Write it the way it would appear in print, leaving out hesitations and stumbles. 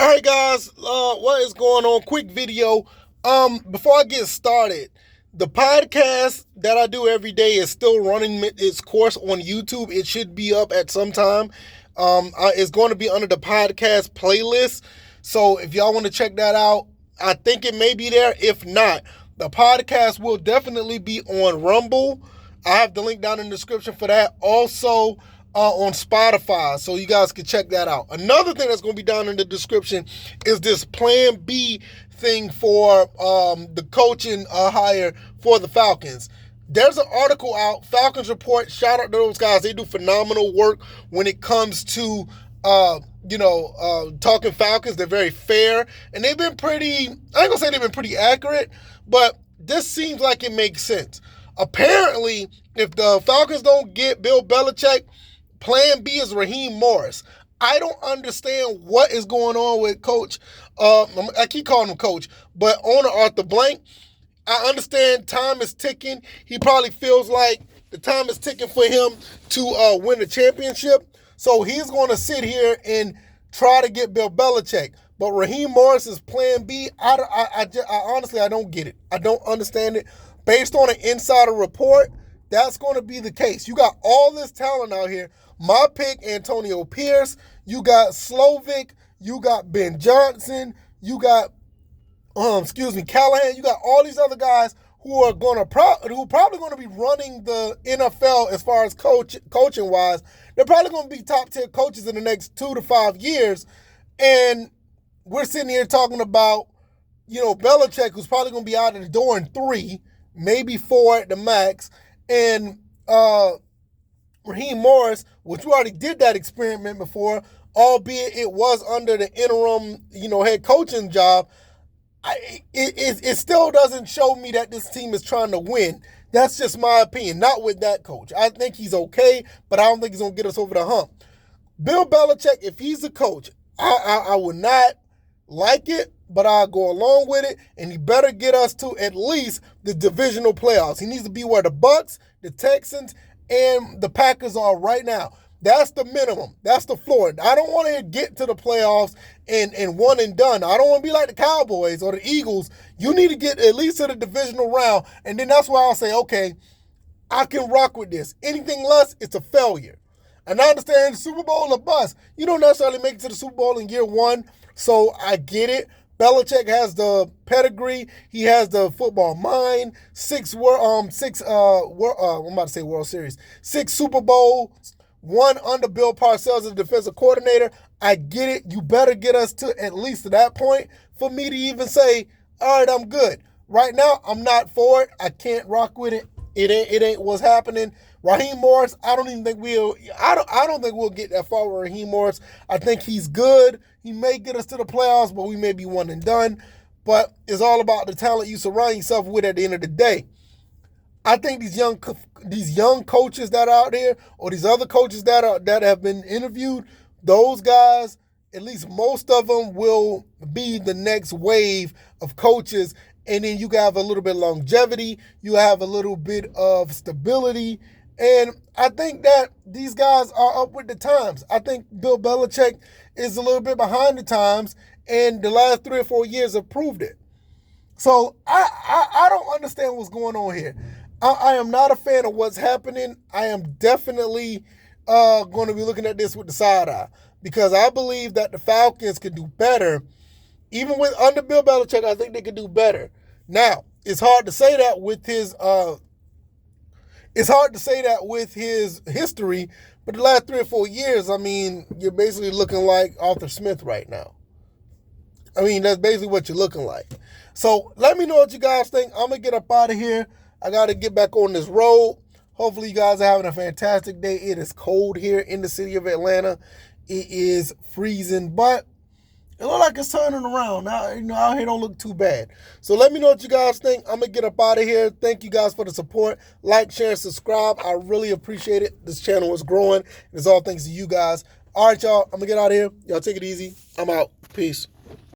All right, guys, what is going on? Quick video. Before I get started, the podcast that I do every day is still running its course on YouTube. It should be up at some time. It's going to be under the podcast playlist. So if y'all want to check that out, I think it may be there. If not, the podcast will definitely be on Rumble. I have the link down in the description for that. Also, on Spotify, so you guys can check that out. Another thing that's going to be down in the description is this Plan B thing for the coaching hire for the Falcons. There's an article out, Falcons Report. Shout out to those guys. They do phenomenal work when it comes to talking Falcons. They're very fair, and they've been pretty, I ain't gonna say they've been pretty accurate, but this seems like it makes sense. Apparently, if the Falcons don't get Bill Belichick, Plan B is Raheem Morris. I don't understand what is going on with Coach. I keep calling him Coach, but owner Arthur Blank. I understand time is ticking. He probably feels like the time is ticking for him to win the championship. So he's going to sit here and try to get Bill Belichick. But Raheem Morris's Plan B, I honestly, I don't get it. I don't understand it. Based on an insider report, that's going to be the case. You got all this talent out here. My pick, Antonio Pierce. You got Slovic. You got Ben Johnson. You got, Callahan. You got all these other guys who are probably going to be running the NFL as far as coaching wise. They're probably going to be top 10 coaches in the next 2 to 5 years. And we're sitting here talking about, Belichick, who's probably going to be out of the door in 3, maybe 4 at the max. And Raheem Morris, which we already did that experiment before, albeit it was under the interim, head coaching job. It still doesn't show me that this team is trying to win. That's just my opinion. Not with that coach. I think he's okay, but I don't think he's going to get us over the hump. Bill Belichick, if he's a coach, I would not like it, but I'll go along with it, and he better get us to at least the divisional playoffs. He needs to be where the Bucs, the Texans, and the Packers are right now. That's the minimum. That's the floor. I don't want to get to the playoffs and one and done. I don't want to be like the Cowboys or the Eagles. You need to get at least to the divisional round, and then that's why I'll say, okay, I can rock with this. Anything less, it's a failure. And I understand the Super Bowl or bust. You don't necessarily make it to the Super Bowl in year 1, so I get it. Belichick has the pedigree. He has the football mind. 6 World Series. 6 Super Bowls. 1 under Bill Parcells as the defensive coordinator. I get it. You better get us to at least to that point for me to even say, all right, I'm good. Right now, I'm not for it. I can't rock with it. It ain't what's happening. Raheem Morris, I don't think we'll get that far with Raheem Morris. I think he's good. He may get us to the playoffs, but we may be one and done. But it's all about the talent you surround yourself with at the end of the day. I think these young coaches that are out there, or these other coaches that have been interviewed, those guys, at least most of them, will be the next wave of coaches. And then you have a little bit of longevity. You have a little bit of stability. And I think that these guys are up with the times. I think Bill Belichick is a little bit behind the times, and the last 3 or 4 years have proved it. So I don't understand what's going on here. I am not a fan of what's happening. I am definitely going to be looking at this with the side eye, because I believe that the Falcons could do better. Even under Bill Belichick, I think they could do better. Now, it's hard to say that with his history, but the last 3 or 4 years, I mean, you're basically looking like Arthur Smith right now. I mean, that's basically what you're looking like. So let me know what you guys think. I'm going to get up out of here. I got to get back on this road. Hopefully you guys are having a fantastic day. It is cold here in the city of Atlanta. It is freezing, but it looks like it's turning around. Now, out here don't look too bad. So let me know what you guys think. I'm going to get up out of here. Thank you guys for the support. Like, share, and subscribe. I really appreciate it. This channel is growing. It's all thanks to you guys. All right, y'all. I'm going to get out of here. Y'all take it easy. I'm out. Peace.